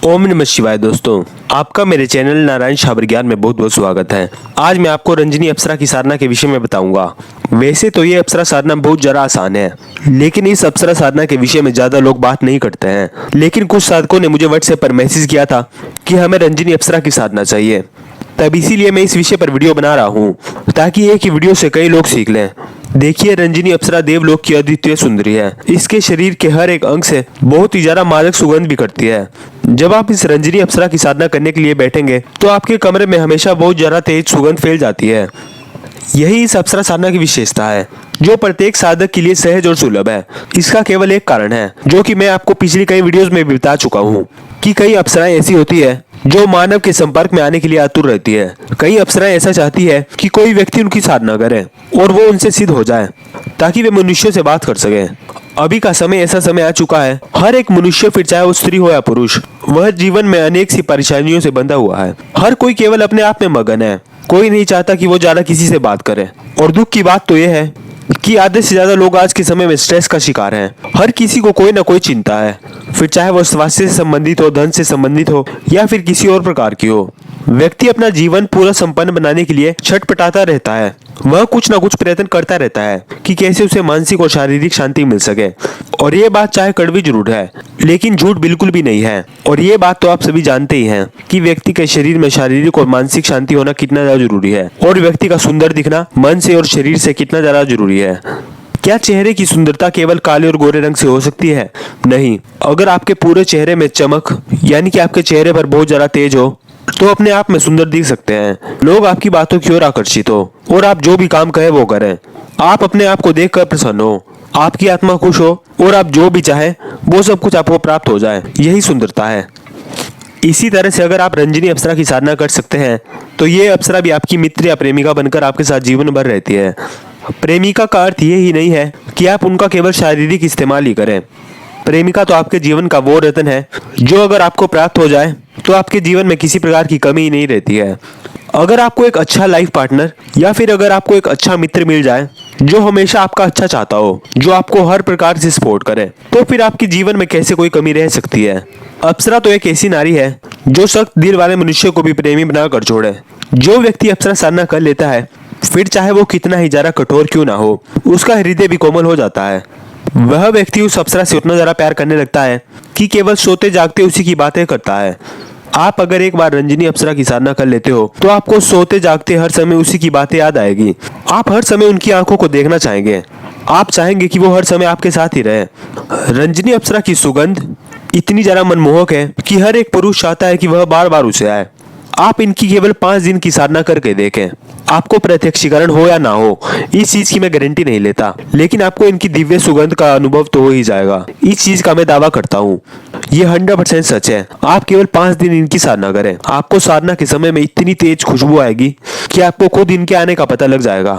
ओम नमः शिवाय। दोस्तों, आपका मेरे चैनल नारायण शाबर ज्ञान में बहुत बहुत स्वागत है। आज मैं आपको रंजनी अप्सरा की साधना के विषय में बताऊंगा। वैसे तो ये अप्सरा साधना बहुत जरा आसान है, लेकिन इस अप्सरा साधना के विषय में ज्यादा लोग बात नहीं करते हैं। लेकिन कुछ साधकों ने मुझे व्हाट्सएप पर मैसेज किया था कि हमें रंजनी अप्सरा की साधना चाहिए। तब इसीलिए मैं इस विषय पर वीडियो बना रहा हूँ, ताकि एक ही वीडियो से कई लोग सीख लें। देखिए, रंजनी अप्सरा देवलोक की अद्वितीय सुंदरी है। इसके शरीर के हर एक अंग से बहुत ही ज्यादा मादक सुगंध भी करती है। जब आप इस रंजनी अप्सरा की साधना करने के लिए बैठेंगे तो आपके कमरे में हमेशा बहुत ज्यादा तेज सुगंध फैल जाती है। यही इस अप्सरा साधना की विशेषता है, जो प्रत्येक साधक के लिए सहज और सुलभ है। इसका केवल एक कारण है, जो कि मैं आपको पिछली कई वीडियोस में भी बता चुका हूँ, कि कई अप्सराएं ऐसी होती है जो मानव के संपर्क में आने के लिए आतुर रहती है। कई अप्सराएं ऐसा चाहती है कि कोई व्यक्ति उनकी साधना करे और वो उनसे सिद्ध हो जाए, ताकि वे मनुष्यों से बात कर सके। अभी का समय ऐसा समय आ चुका है, हर एक मनुष्य, फिर चाहे वो स्त्री हो या पुरुष, वह जीवन में अनेक सी परेशानियों से बंधा हुआ है। हर कोई केवल अपने आप में मगन है। कोई नहीं चाहता कि वो ज्यादा किसी से बात करे। और दुख की बात तो यह है कि आधे से ज्यादा लोग आज के समय में स्ट्रेस का शिकार हैं। हर किसी को कोई ना कोई चिंता है, फिर चाहे वो स्वास्थ्य से संबंधित हो, धन से संबंधित हो, या फिर किसी और प्रकार की हो। व्यक्ति अपना जीवन पूरा संपन्न बनाने के लिए छटपटाता रहता है। वह कुछ ना कुछ प्रयत्न करता रहता है कि कैसे उसे मानसिक और शारीरिक शांति मिल सके। और ये बात चाहे कड़वी जरूर है, लेकिन झूठ बिल्कुल भी नहीं है। और ये बात तो आप सभी जानते ही हैं कि व्यक्ति के शरीर में शारीरिक और मानसिक शांति होना कितना ज्यादा जरूरी है, और व्यक्ति का सुंदर दिखना मन से और शरीर से कितना ज्यादा जरूरी है। क्या चेहरे की सुंदरता केवल काले और गोरे रंग से हो सकती है? नहीं। अगर आपके पूरे चेहरे में चमक, यानी कि आपके चेहरे पर बहुत ज्यादा तेज हो, तो अपने आप में सुंदर दिख सकते हैं। लोग आपकी बातों की ओर आकर्षित हो और आप जो भी काम कहें वो करें। आप अपने आप को देखकर प्रसन्न हो, आपकी आत्मा खुश हो, और आप जो भी चाहें वो सब कुछ आपको प्राप्त हो जाए। यही सुंदरता है। इसी तरह से अगर आप रंजनी अप्सरा की साधना कर सकते हैं, तो ये अप्सरा भी आपकी मित्र या प्रेमिका बनकर आपके साथ जीवन भर रहती है। प्रेमिका का अर्थ ये ही नहीं है कि आप उनका केवल शारीरिक इस्तेमाल ही करें। प्रेमिका तो आपके जीवन का वो रत्न है, जो अगर आपको प्राप्त हो जाए तो आपके जीवन में किसी प्रकार की कमी नहीं रहती है। अगर आपको एक अच्छा लाइफ पार्टनर, या फिर अगर आपको एक अच्छा मित्र मिल जाए जो हमेशा आपका अच्छा चाहता हो, जो आपको हर प्रकार से सपोर्ट करे, तो फिर आपके जीवन में कैसे कोई कमी रह सकती है। अप्सरा तो एक ऐसी नारी है जो सख्त दिल वाले मनुष्य को भी प्रेमी बनाकर छोड़े। जो व्यक्ति अप्सरा साधना कर लेता है, फिर चाहे वो कितना ही ज्यादा कठोर क्यों ना हो, उसका हृदय भी कोमल हो जाता है। वह व्यक्ति उस अप्सरा से उतना ज्यादा प्यार करने लगता है कि केवल सोते जागते उसी की बातें करता है। आप अगर एक बार रंजनी अप्सरा की साधना कर लेते हो, तो आपको सोते जागते हर समय उसी की बातें याद आएगी। आप हर समय उनकी आंखों को देखना चाहेंगे। आप चाहेंगे कि वो हर समय आपके साथ ही रहे। रंजनी अप्सरा की सुगंध इतनी ज्यादा मनमोहक है कि हर एक पुरुष चाहता है कि वह बार बार उसे आए। आप इनकी केवल 5 दिन की साधना करके देखें। आपको प्रत्यक्षीकरण हो या ना हो, इस चीज की मैं गारंटी नहीं लेता, लेकिन आपको इनकी दिव्य सुगंध का अनुभव तो हो ही जाएगा। इस चीज का मैं दावा करता हूँ, ये 100% सच है। आप केवल 5 दिन इनकी साधना करें, आपको साधना के समय में इतनी तेज खुशबू आएगी कि आपको खुद इनके आने का पता लग जाएगा।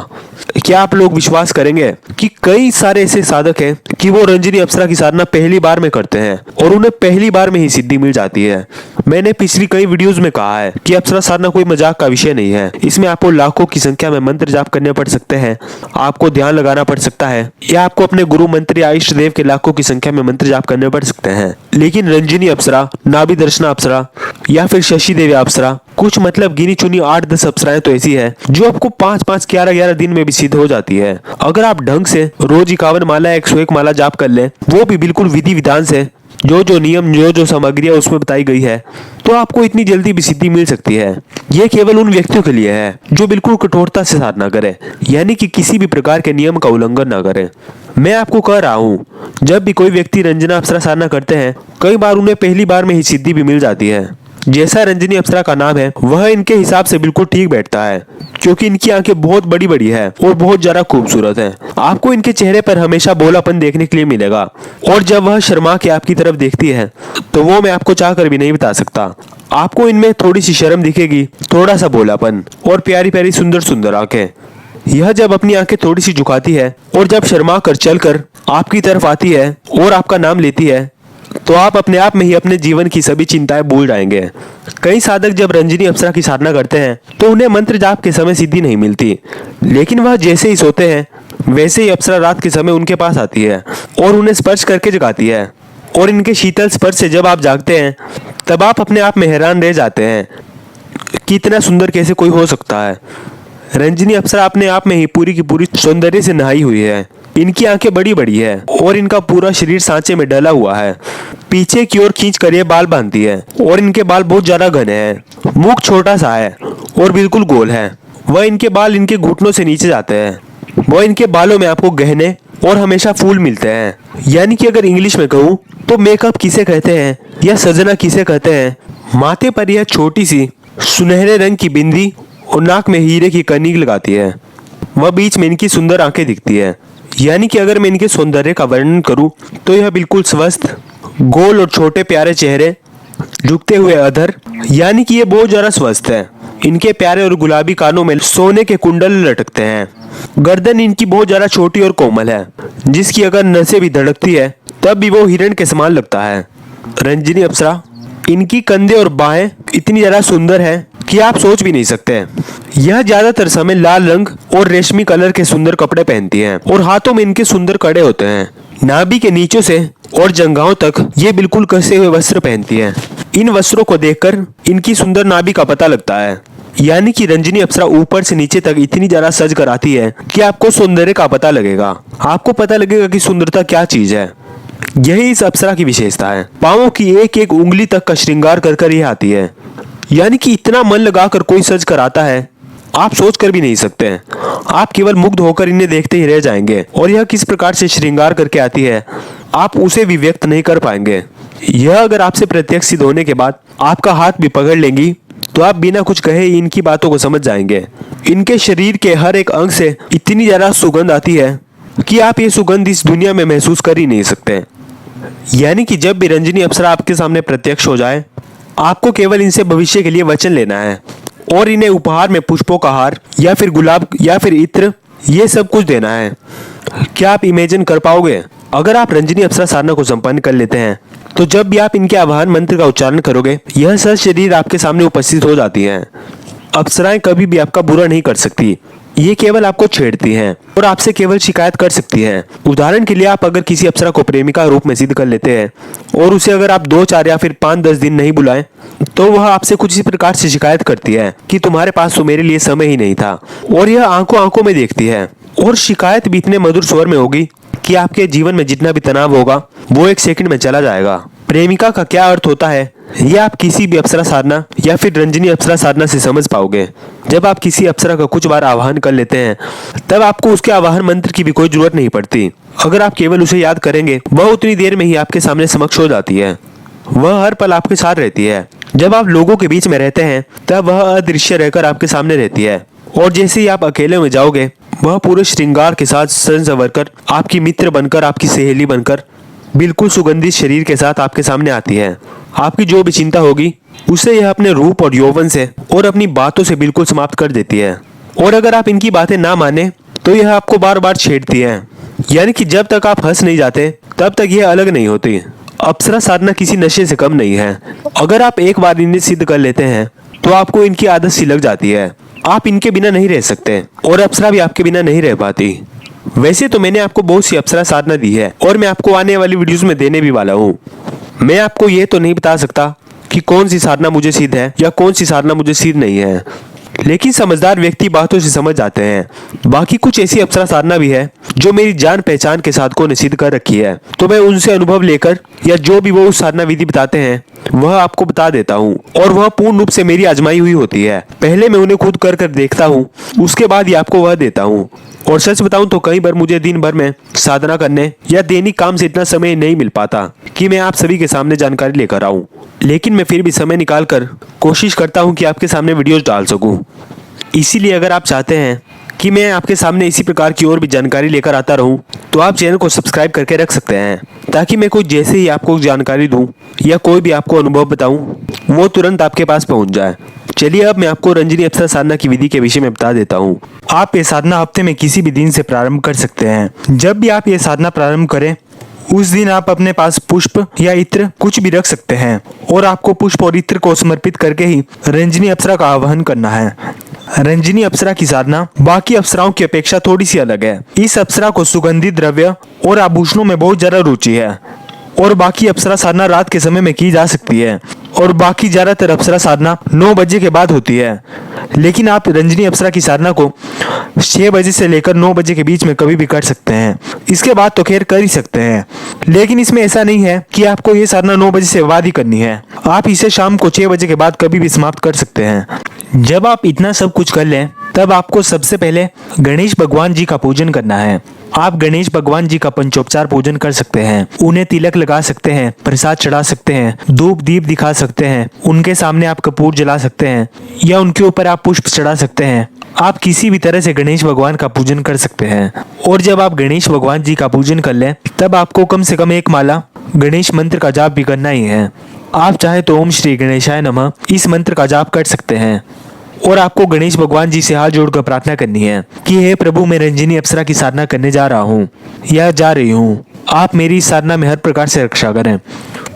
क्या आप लोग विश्वास करेंगे कि कई सारे ऐसे साधक हैं कि वो रंजनी अप्सरा की साधना पहली बार में करते हैं और उन्हें पहली बार में ही सिद्धि मिल जाती है। मैंने पिछली कई वीडियोस में कहा है कि अप्सरा साधना कोई मजाक का विषय नहीं है। इसमें आपको लाखों की संख्या में मंत्र जाप करने पड़ सकते हैं, आपको ध्यान लगाना पड़ सकता है, या आपको अपने गुरु मंत्र या इष्ट देव के लाखों की संख्या में मंत्र जाप करने पड़ सकते हैं। लेकिन रंजनी अप्सरा, नाभि दर्शना अप्सरा, या फिर शशि देवी अप्सरा, कुछ मतलब गिनी चुनी 8-10 अप्सराएं तो ऐसी है जो आपको 5-5, 11-11 दिन में भी सिद्ध हो जाती है। अगर आप ढंग से रोज 51 माला, 101 माला जाप कर ले, वो भी बिल्कुल विधि विधान से, जो नियम, जो सामग्रियां उसमें बताई गई है, तो आपको इतनी जल्दी भी सिद्धि मिल सकती है। ये केवल उन व्यक्तियों के लिए है जो बिल्कुल कठोरता से साधना करे, यानी कि किसी भी प्रकार के नियम का उल्लंघन ना करे। मैं आपको कह रहा हूँ, जब भी कोई व्यक्ति रंजना अप्सरा साधना करते हैं, कई बार उन्हें पहली बार में ही सिद्धि भी मिल जाती है। जैसा रंजनी अप्सरा का नाम है, वह इनके हिसाब से बिल्कुल ठीक बैठता है, क्योंकि इनकी आंखें बहुत बड़ी बड़ी है और बहुत ज्यादा खूबसूरत है। आपको इनके चेहरे पर हमेशा भोलापन देखने के लिए मिलेगा, और जब वह शर्मा के आपकी तरफ देखती है, तो वो मैं आपको चाह कर भी नहीं बता सकता। आपको इनमें थोड़ी सी शर्म दिखेगी, थोड़ा सा भोलापन, और प्यारी प्यारी सुंदर सुंदर आंखें। यह जब अपनी आंखें थोड़ी सी झुकाती है और जब शर्मा कर चलकर आपकी तरफ आती है और आपका नाम लेती है, तो आप अपने आप में ही अपने जीवन की सभी चिंताएं भूल जाएंगे। कई साधक जब रंजनी अप्सरा की साधना करते हैं, तो उन्हें मंत्र जाप के समय सिद्धि नहीं मिलती, लेकिन वह जैसे ही सोते हैं, वैसे ही अप्सरा रात के समय उनके पास आती है और उन्हें स्पर्श करके जगाती है। और इनके शीतल स्पर्श से जब आप जागते हैं तब आप अपने आप में हैरान रह जाते हैं कि इतना सुंदर कैसे कोई हो सकता है। रंजनी अप्सरा अपने आप में ही पूरी की पूरी सौंदर्य से नहाई हुई है। इनकी आंखें बड़ी बड़ी है और इनका पूरा शरीर सांचे में डला हुआ है। पीछे की ओर खींच कर ये बाल बांधती है और इनके बाल बहुत ज्यादा घने हैं। मुख छोटा सा है और बिल्कुल गोल है। वह इनके बाल इनके घुटनों से नीचे जाते हैं। वह इनके बालों में आपको गहने और हमेशा फूल मिलते हैं। यानी कि अगर इंग्लिश में कहूँ तो मेकअप किसे कहते हैं या सजना किसे कहते हैं। माथे पर यह छोटी सी सुनहरे रंग की बिंदी और नाक में हीरे की कनीक लगाती है। वह बीच में इनकी सुंदर आंखें दिखती है। यानी कि अगर मैं इनके सौंदर्य का वर्णन करूं तो यह बिल्कुल स्वस्थ, गोल और छोटे प्यारे चेहरे, झुकते हुए अधर, यानी कि ये बहुत ज्यादा स्वस्थ है। इनके प्यारे और गुलाबी कानों में सोने के कुंडल लटकते हैं। गर्दन इनकी बहुत ज्यादा छोटी और कोमल है, जिसकी अगर नसें भी धड़कती है तब भी वो हिरण के समान लगता है। रंजनी अप्सरा, इनकी कंधे और बाहें इतनी ज्यादा सुंदर है कि आप सोच भी नहीं सकते। यह ज्यादातर समय लाल रंग और रेशमी कलर के सुंदर कपड़े पहनती हैं और हाथों में इनके सुंदर कड़े होते हैं। नाभि के नीचे से और जंघाओं तक ये बिल्कुल कसे हुए वस्त्र पहनती हैं। इन वस्त्रों को देखकर इनकी सुंदर नाभि का पता लगता है। यानी कि रंजनी अप्सरा ऊपर से नीचे तक इतनी ज्यादा सज कर आती है कि आपको सौंदर्य का पता लगेगा। आपको पता लगेगा कि सुंदरता क्या चीज है। यही इस अप्सरा की विशेषता है। पाँवों की एक एक उंगली तक का श्रृंगार कर कर यह आती है। यानी कि इतना मन लगाकर कोई सज कर आता है, आप सोच कर भी नहीं सकते हैं। आप केवल मुग्ध होकर इन्हें देखते ही रह जाएंगे। और यह किस प्रकार से श्रृंगार करके आती है आप उसे भी व्यक्त नहीं कर पाएंगे। यह अगर आपसे प्रत्यक्ष सिद्ध होने के बाद आपका हाथ भी पकड़ लेंगी तो आप बिना कुछ कहे इनकी बातों को समझ जाएंगे। इनके शरीर के हर एक अंग से इतनी ज्यादा सुगंध आती है कि आप ये सुगंध इस दुनिया में महसूस कर ही नहीं सकते। यानी कि जब भी रंजनी अप्सरा आपके सामने प्रत्यक्ष हो जाए, आपको केवल इनसे भविष्य के लिए वचन लेना है और इन्हें उपहार में पुष्पों का हार या फिर गुलाब या फिर इत्र, ये सब कुछ देना है। क्या आप इमेजिन कर पाओगे? अगर आप रंजनी अप्सरा साधना को संपन्न कर लेते हैं तो जब भी आप इनके आवाहन मंत्र का उच्चारण करोगे, यह सज शरीर आपके सामने उपस्थित हो जाती है। अप्सराएं कभी भी आपका बुरा नहीं कर सकती। ये केवल आपको छेड़ती हैं और आपसे केवल शिकायत कर सकती हैं। उदाहरण के लिए आप अगर किसी अप्सरा को प्रेमिका रूप में सिद्ध कर लेते हैं और उसे अगर आप 2, 4 या फिर 5-10 दिन नहीं बुलाएं तो वह आपसे कुछ इसी प्रकार से शिकायत करती है कि तुम्हारे पास तो मेरे लिए समय ही नहीं था। और यह आंखों आंखों में देखती है और शिकायत भी इतने मधुर स्वर में होगी कि आपके जीवन में जितना भी तनाव होगा वो 1 सेकंड में चला जाएगा। प्रेमिका का क्या अर्थ होता है ये आप किसी भी अप्सरा साधना या फिर रंजनी अप्सरा साधना से समझ पाओगे। जब आप किसी अप्सरा का कुछ बार आवाहन कर लेते हैं तब आपको उसके आवाहन मंत्र की भी कोई जरूरत नहीं पड़ती। अगर आप केवल उसे याद करेंगे वह उतनी देर में ही आपके सामने समक्ष हो जाती है। वह हर पल आपके साथ रहती है। जब आप लोगों के बीच में रहते हैं तब वह अदृश्य रहकर आपके सामने रहती है और जैसे ही आप अकेले में जाओगे वह पूरे श्रृंगार के साथ सज संवर कर आपकी मित्र बनकर, आपकी सहेली बनकर, बिल्कुल सुगंधित शरीर के साथ आपके सामने आती है। आपकी जो भी चिंता होगी उसे यह अपने रूप और यौवन से और अपनी बातों से बिल्कुल समाप्त कर देती है। और अगर आप इनकी बातें ना माने तो यह आपको बार बार छेड़ती है। यानी कि जब तक आप हंस नहीं जाते तब तक यह अलग नहीं होती। अप्सरा साधना किसी नशे से कम नहीं है। अगर आप एक बार इन्हें सिद्ध कर लेते हैं तो आपको इनकी आदत सी लग जाती है। आप इनके बिना नहीं रह सकते और अप्सरा भी आपके बिना नहीं रह पाती। वैसे तो मैंने आपको बहुत सी अप्सरा साधना दी है और मैं आपको आने वाली वीडियोस में देने भी वाला हूँ। मैं आपको ये तो नहीं बता सकता कि कौन सी साधना मुझे सिद्ध है या कौन सी साधना मुझे सिद्ध नहीं है, लेकिन समझदार व्यक्ति बातों से समझ जाते हैं। बाकी कुछ ऐसी अप्सरा साधना भी है जो मेरी जान पहचान के साधकों ने सिद्ध कर रखी है, तो मैं उनसे अनुभव लेकर या जो भी वो उस साधना विधि बताते हैं वह आपको बता देता हूँ और वह पूर्ण रूप से मेरी आजमाई हुई होती है। पहले मैं उन्हें खुद कर कर देखता हूँ, उसके बाद ही आपको वह देता हूँ। और सच बताऊं तो कई बार मुझे दिन भर में साधना करने या दैनिक काम से इतना समय नहीं मिल पाता कि मैं आप सभी के सामने जानकारी लेकर आऊं, लेकिन मैं फिर भी समय निकाल कर कोशिश करता हूं कि आपके सामने वीडियोस डाल सकूं। इसीलिए अगर आप चाहते हैं कि मैं आपके सामने इसी प्रकार की और भी जानकारी लेकर आता रहूं तो आप चैनल को सब्सक्राइब करके रख सकते हैं, ताकि मैं कोई जैसे ही आपको जानकारी दूं या कोई भी आपको अनुभव बताऊं वो तुरंत आपके पास पहुंच जाए। चलिए अब मैं आपको रंजनी अप्सरा साधना की विधि के विषय में बता देता हूँ। आप ये साधना हफ्ते में किसी भी दिन से प्रारंभ कर सकते हैं। जब भी आप ये साधना प्रारंभ करें उस दिन आप अपने पास पुष्प या इत्र कुछ भी रख सकते हैं और आपको पुष्प और इत्र को समर्पित करके ही रंजनी अप्सरा का आवाहन करना है। रंजनी अप्सरा की साधना बाकी अप्सराओं की अपेक्षा थोड़ी सी अलग है। इस अप्सरा को सुगंधित द्रव्य और आभूषणों में बहुत ज्यादा रुचि है और बाकी अप्सरा साधना रात के समय में की जा सकती है और बाकी ज्यादातर अप्सरा साधना 9 बजे के बाद होती है। लेकिन आप रंजनी अप्सरा की साधना को 6 बजे से लेकर 9 बजे के बीच में कभी भी कर सकते हैं। इसके बाद तो खैर कर ही सकते हैं, लेकिन इसमें ऐसा नहीं है कि आपको ये साधना 9 बजे से बाद ही करनी है। आप इसे शाम को 6 बजे के बाद कभी भी समाप्त कर सकते हैं। जब आप इतना सब कुछ कर लें तब आपको सबसे पहले गणेश भगवान जी का पूजन करना है। आप गणेश भगवान जी का पंचोपचार पूजन कर सकते हैं, उन्हें तिलक लगा सकते हैं, प्रसाद चढ़ा सकते हैं, धूप दीप दिखा सकते हैं, उनके सामने आप कपूर जला सकते हैं या उनके ऊपर आप पुष्प चढ़ा सकते हैं। आप किसी भी तरह से गणेश भगवान का पूजन कर सकते हैं। और जब आप गणेश भगवान जी का पूजन कर लें तब आपको कम से कम 1 माला गणेश मंत्र का जाप भी करना ही है। आप चाहे तो ओम श्री गणेशाय नमः इस मंत्र का जाप कर सकते हैं और आपको गणेश भगवान जी से हाथ जोड़कर प्रार्थना करनी है कि हे प्रभु, मैं रंजनी अप्सरा की साधना करने जा रहा हूँ या जा रही हूँ। आप मेरी इस साधना में हर प्रकार से रक्षा करें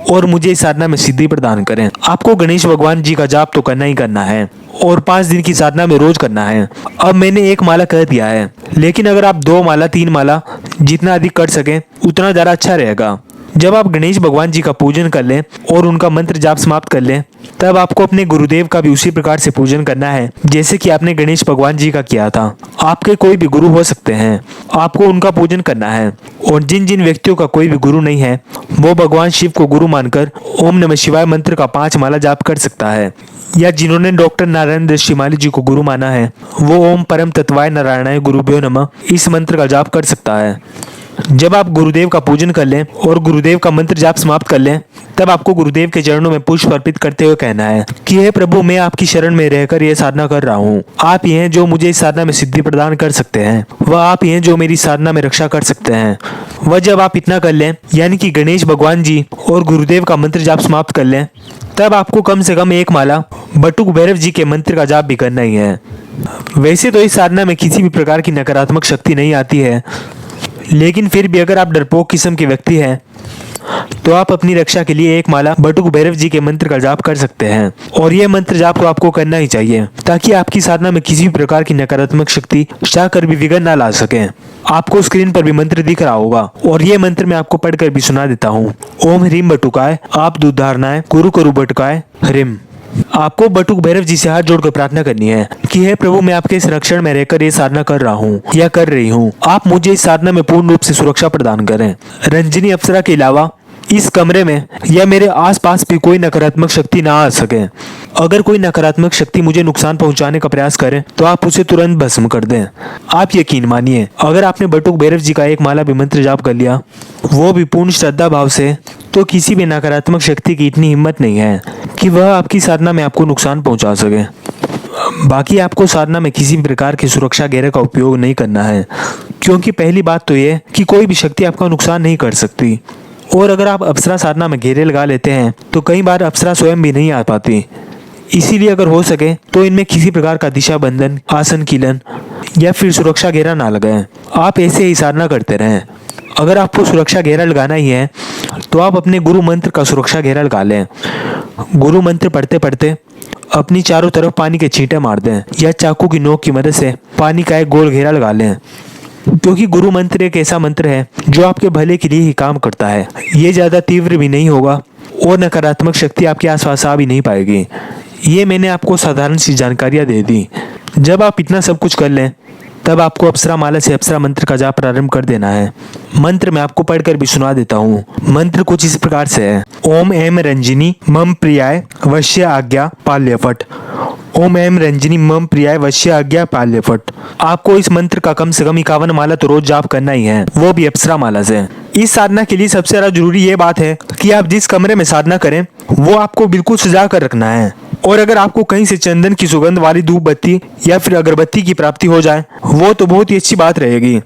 और मुझे इस साधना में सिद्धि प्रदान करें। आपको गणेश भगवान जी का जाप तो करना ही करना है और 5 दिन की साधना में रोज करना है। अब मैंने 1 माला कह दिया है, लेकिन अगर आप 2 माला 3 माला जितना अधिक कर सकें उतना ज़्यादा अच्छा रहेगा। जब आप गणेश भगवान जी का पूजन कर लें और उनका मंत्र जाप समाप्त कर लें तब आपको अपने गुरुदेव का भी उसी प्रकार से पूजन करना है जैसे कि आपने गणेश भगवान जी का किया था। आपके कोई भी गुरु हो सकते हैं, आपको उनका पूजन करना है। और जिन जिन व्यक्तियों का कोई भी गुरु नहीं है वो भगवान शिव को गुरु मानकर ओम नमः शिवाय मंत्र का 5 माला जाप कर सकता है। या जिन्होंने डॉक्टर नारायण दृष्टिमाली जी को गुरु माना है वो ओम परम तत्वाय नारायणाय गुरुभ्यो नमः इस मंत्र का जाप कर सकता है। जब आप गुरुदेव का पूजन कर लें और गुरुदेव का मंत्र जाप समाप्त कर लें तब आपको गुरुदेव के चरणों में पुष्प अर्पित करते हुए कहना है कि हे प्रभु, मैं आपकी शरण में रहकर यह साधना कर रहा हूँ। आप ही हैं जो मुझे इस साधना में सिद्धि प्रदान कर सकते हैं, वह आप ही हैं जो मेरी साधना में रक्षा कर सकते हैं। वह जब आप इतना कर लें यानी कि गणेश भगवान जी और गुरुदेव का मंत्र जाप समाप्त कर लें तब आपको कम से कम 1 माला बटुक भैरव जी के मंत्र का जाप भी करना ही है। वैसे तो इस साधना में किसी भी प्रकार की नकारात्मक शक्ति नहीं आती है, लेकिन फिर भी अगर आप डरपोक किस्म के व्यक्ति हैं तो आप अपनी रक्षा के लिए 1 माला बटुक भैरव जी के मंत्र का जाप कर सकते हैं। और यह मंत्र जाप तो आपको करना ही चाहिए ताकि आपकी साधना में किसी भी प्रकार की नकारात्मक शक्ति चाहकर भी विघ्न ना ला सके। आपको स्क्रीन पर भी मंत्र दिख रहा होगा और ये मंत्र मैं आपको पढ़कर भी सुना देता हूँ। ओम ह्रीम बटुकाय आप दुधारनाय गुरु करु बटुकाय ह्रीम। आपको बटुक भैरव जी से हाथ जोड़कर प्रार्थना करनी है कि हे प्रभु, मैं आपके इस रक्षण में रहकर ये साधना कर रहा हूँ या कर रही हूँ। आप मुझे इस साधना में पूर्ण रूप से सुरक्षा प्रदान करें। रंजनी अप्सरा के अलावा इस कमरे में या मेरे आसपास भी कोई नकारात्मक शक्ति ना आ सके। अगर कोई नकारात्मक शक्ति मुझे नुकसान पहुंचाने का प्रयास करे तो आप उसे तुरंत भस्म कर दें। आप यकीन मानिए, अगर आपने बटुक भैरव जी का 1 माला भी मंत्र जाप कर लिया, वो भी पूर्ण श्रद्धा भाव से, तो किसी भी नकारात्मक शक्ति की इतनी हिम्मत नहीं है कि वह आपकी साधना में आपको नुकसान पहुंचा सके। बाकी आपको साधना में किसी भी प्रकार की सुरक्षा घेरे का उपयोग नहीं करना है, क्योंकि पहली बात तो ये कि कोई भी शक्ति आपका नुकसान नहीं कर सकती। और अगर आप अप्सरा साधना में घेरे लगा लेते हैं तो कई बार अप्सरा स्वयं भी नहीं आ पाती। इसीलिए अगर हो सके तो इनमें किसी प्रकार का दिशा बंधन, आसन कीलन या फिर सुरक्षा घेरा ना लगाएं। आप ऐसे ही साधना करते रहें। अगर आपको सुरक्षा घेरा लगाना ही है तो आप अपने गुरु मंत्र का सुरक्षा घेरा लगा लें। गुरु मंत्र पढ़ते पढ़ते अपनी चारों तरफ पानी के छींटे मार दें या चाकू की नोक की मदद से पानी का एक गोल घेरा लगा लें, क्योंकि गुरु मंत्र एक ऐसा मंत्र है जो आपके भले के लिए ही काम करता है। ये ज़्यादा तीव्र भी नहीं होगा और नकारात्मक शक्ति आपके आसपास आ भी नहीं पाएगी। ये मैंने आपको साधारण सी जानकारियाँ दे दी। जब आप इतना सब कुछ कर लें तब आपको अप्सरा माला से अप्सरा मंत्र का जाप प्रारंभ कर देना है। मंत्र मैं आपको पढ़कर भी सुना देता हूँ। मंत्र कुछ इस प्रकार से है। ओम एम रंजिनी मम प्रियाय वश्य आज्ञा पाल्यफट। ओम एम रंजिनी मम प्रियाय वश्य आज्ञा पाल्यफट। आपको इस मंत्र का कम से कम 51 माला तो रोज जाप करना ही है, वो भी अप्सरा माला से। इस साधना के लिए सबसे ज्यादा जरूरी ये बात है कि आप जिस कमरे में साधना करें वो आपको बिल्कुल सजा कर रखना है। और अगर आपको कहीं से चंदन की सुगंध वाली धूप बत्ती या फिर अगरबत्ती की प्राप्ति हो जाए वो तो बहुत ही अच्छी बात रहेगी।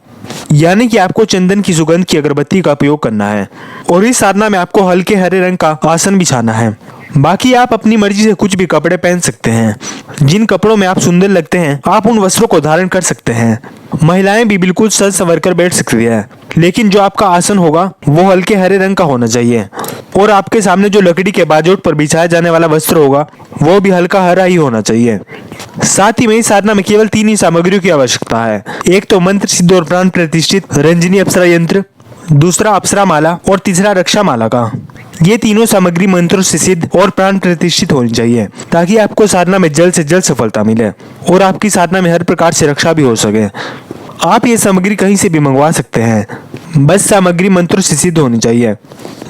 यानी कि आपको चंदन की सुगंध की अगरबत्ती का उपयोग करना है। और इस साधना में आपको हल्के हरे रंग का आसन बिछाना है। बाकी आप अपनी मर्जी से कुछ भी कपड़े पहन सकते हैं। जिन कपड़ों में आप सुंदर लगते हैं आप उन वस्त्रों को धारण कर सकते हैं। महिलाएं भी बिल्कुल सज संवर कर बैठ सकती है, लेकिन जो आपका आसन होगा वो हल्के हरे रंग का होना चाहिए। और आपके सामने जो लकड़ी के बाजोट पर बिछाया जाने वाला वस्त्र होगा वो भी हल्का हरा ही होना चाहिए। साथ ही में इस साधना में केवल 3 ही सामग्रियों की आवश्यकता है। एक तो मंत्र सिद्ध और प्राण प्रतिष्ठित रंजनी अप्सरा यंत्र दूसरा अप्सरा माला और तीसरा रक्षा माला का। ये तीनों सामग्री मंत्रों से सिद्ध और प्राण प्रतिष्ठित होनी चाहिए ताकि आपको साधना में जल्द से जल्द सफलता मिले और आपकी साधना में हर प्रकार से रक्षा भी हो सके। आप ये सामग्री कहीं से भी मंगवा सकते हैं, बस सामग्री मंत्रों से सिद्ध होनी चाहिए।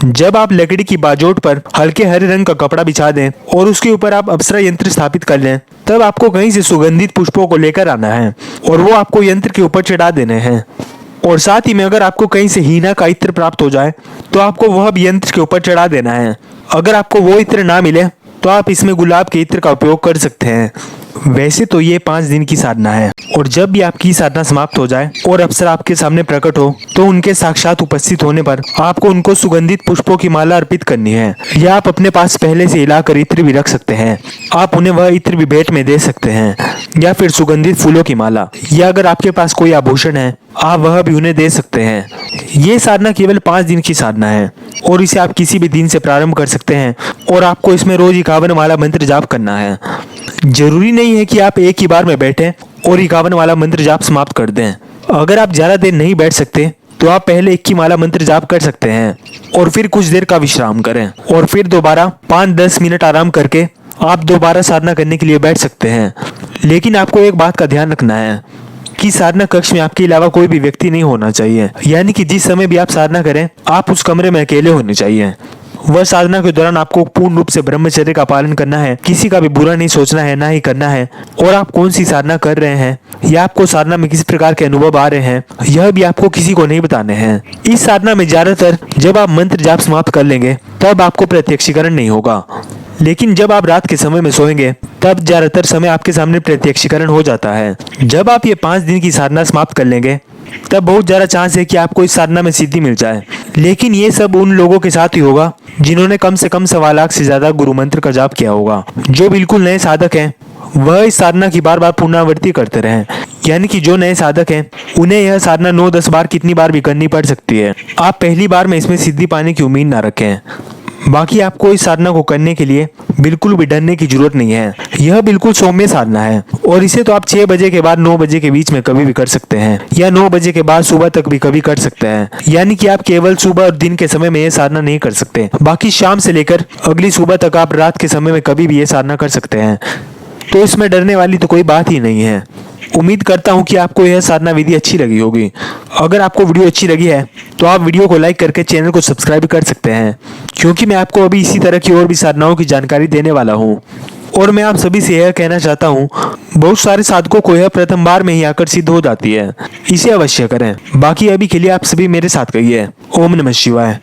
जब आप लकड़ी की बाजोट पर हल्के हरे रंग का कपड़ा बिछा दें और उसके ऊपर आप अप्सरा यंत्र स्थापित कर लें, तब आपको कहीं से सुगंधित पुष्पों को लेकर आना है और वो आपको यंत्र के ऊपर चढ़ा देने हैं। और साथ ही में अगर आपको कहीं से हीना का इत्र प्राप्त हो जाए तो आपको वह भी यंत्र के ऊपर चढ़ा देना है। अगर आपको वो इत्र ना मिले तो आप इसमें गुलाब के इत्र का उपयोग कर सकते हैं। वैसे तो ये 5 दिन की साधना है और जब भी आपकी साधना समाप्त हो जाए और अप्सरा आपके सामने प्रकट हो तो उनके साक्षात उपस्थित होने पर आपको उनको सुगंधित पुष्पों की माला अर्पित करनी है, या आप अपने पास पहले से हिलाकर इत्र भी रख सकते हैं। आप उन्हें वह इत्र भी भेंट में दे सकते हैं, या फिर सुगंधित फूलों की माला, या अगर आपके पास कोई आभूषण है आप वह भी उन्हें दे सकते हैं। ये साधना केवल 5 दिन की साधना है और इसे आप किसी भी दिन से प्रारंभ कर सकते हैं और आपको इसमें रोज 51 माला मंत्र जाप करना है। जरूरी नहीं है कि आप एक ही बार में बैठें और 51 माला मंत्र जाप समाप्त कर दें। अगर आप ज्यादा देर नहीं बैठ सकते तो आप पहले 21 माला मंत्र जाप कर सकते हैं और फिर कुछ देर का विश्राम करें और फिर दोबारा 5-10 मिनट आराम करके आप दोबारा साधना करने के लिए बैठ सकते हैं। लेकिन आपको एक बात का ध्यान रखना है कि साधना कक्ष में आपके अलावा कोई भी व्यक्ति नहीं होना चाहिए, यानी कि जिस समय भी आप साधना करें आप उस कमरे में अकेले होने चाहिए। वह साधना के दौरान आपको पूर्ण रूप से ब्रह्मचर्य का पालन करना है, किसी का भी बुरा नहीं सोचना है, ना ही करना है। और आप कौन सी साधना कर रहे हैं या आपको साधना में किस प्रकार के अनुभव आ रहे हैं यह भी आपको किसी को नहीं बताने हैं। इस साधना में ज्यादातर जब आप मंत्र जाप समाप्त कर लेंगे तब आपको प्रत्यक्षीकरण नहीं होगा, लेकिन जब आप रात के समय में सोएंगे तब ज्यादातर समय आपके सामने प्रत्यक्षीकरण हो जाता है। जब आप ये 5 दिन की साधना समाप्त कर लेंगे तब बहुत ज्यादा चांस है कि आपको इस साधना में सिद्धि मिल जाए, लेकिन ये सब उन लोगों के साथ ही होगा जिन्होंने कम से कम 1.25 लाख से ज्यादा गुरु मंत्र का जाप किया होगा। जो बिल्कुल नए साधक हैं वह इस साधना की बार बार पुनरावृत्ति करते रहें, यानी कि जो नए साधक हैं उन्हें यह साधना 9-10 बार कितनी बार भी करनी पड़ सकती है। आप पहली बार में इसमें सिद्धि पाने की उम्मीद ना रखें। बाकी आपको इस साधना को करने के लिए बिल्कुल भी डरने की जरूरत नहीं है। यह बिल्कुल सौम्य साधना है और इसे तो आप 6 बजे के बाद 9 बजे के बीच में कभी भी कर सकते हैं, या 9 बजे के बाद सुबह तक भी कभी कर सकते हैं। यानी कि आप केवल सुबह और दिन के समय में यह साधना नहीं कर सकते, बाकी शाम से लेकर अगली सुबह तक आप रात के समय में कभी भी ये साधना कर सकते हैं। तो इसमें डरने वाली तो कोई बात ही नहीं है। उम्मीद करता हूँ कि आपको यह साधना विधि अच्छी लगी होगी। अगर आपको वीडियो अच्छी लगी है तो आप वीडियो को लाइक करके चैनल को सब्सक्राइब कर सकते हैं, क्योंकि मैं आपको अभी इसी तरह की और भी साधनाओं की जानकारी देने वाला हूँ। और मैं आप सभी से यह कहना चाहता हूँ, बहुत सारे साधकों को यह प्रथम बार में ही आकर सिद्ध हो जाती है। इसे अवश्य करें। बाकी अभी के लिए आप सभी मेरे साथ कहिए ओम नमः शिवाय।